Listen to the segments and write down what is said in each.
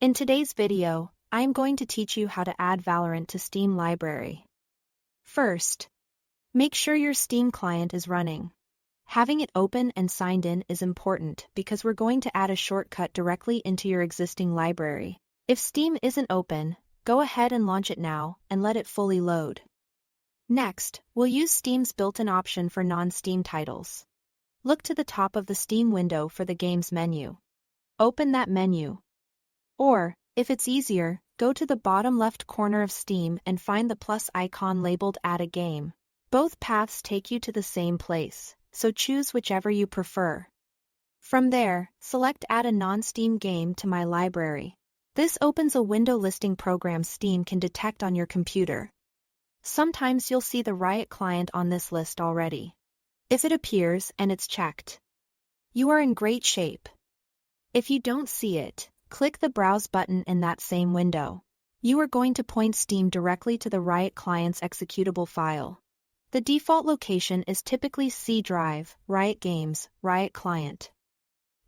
In today's video, I am going to teach you how to add Valorant to Steam library. First, make sure your Steam client is running. Having it open and signed in is important because we're going to add a shortcut directly into your existing library. If Steam isn't open, go ahead and launch it now and let it fully load. Next, we'll use Steam's built-in option for non-Steam titles. Look to the top of the Steam window for the Games menu. Open that menu. Or, if it's easier, go to the bottom left corner of Steam and find the plus icon labeled Add a Game. Both paths take you to the same place, so choose whichever you prefer. From there, select Add a non-Steam game to my library. This opens a window listing programs Steam can detect on your computer. Sometimes you'll see the Riot client on this list already. If it appears and it's checked, you are in great shape. If you don't see it, click the Browse button in that same window. You are going to point Steam directly to the Riot client's executable file. The default location is typically C drive, Riot Games, Riot Client.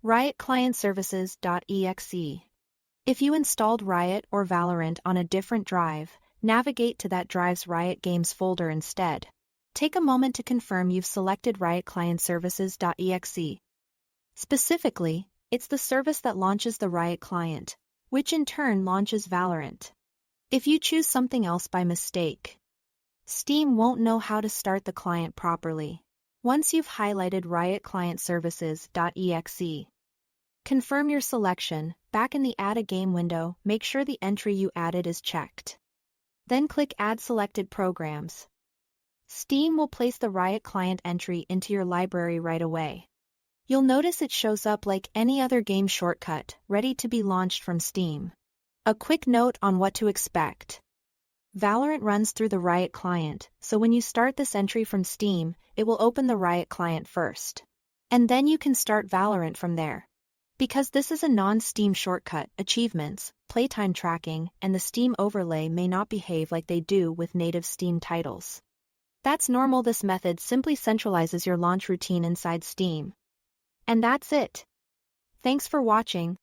Riot Client Services.exe. If you installed Riot or Valorant on a different drive, navigate to that drive's Riot Games folder instead. Take a moment to confirm you've selected Riot Client Services.exe. Specifically, it's the service that launches the Riot client, which in turn launches Valorant. If you choose something else by mistake, Steam won't know how to start the client properly. Once you've highlighted Riot Client Services.exe, confirm your selection. Back in the Add a Game window, make sure the entry you added is checked. Then click Add Selected Programs. Steam will place the Riot client entry into your library right away. You'll notice it shows up like any other game shortcut, ready to be launched from Steam. A quick note on what to expect. Valorant runs through the Riot client, so when you start this entry from Steam, it will open the Riot client first. And then you can start Valorant from there. Because this is a non-Steam shortcut, achievements, playtime tracking, and the Steam overlay may not behave like they do with native Steam titles. That's normal. This method simply centralizes your launch routine inside Steam. And that's it. Thanks for watching.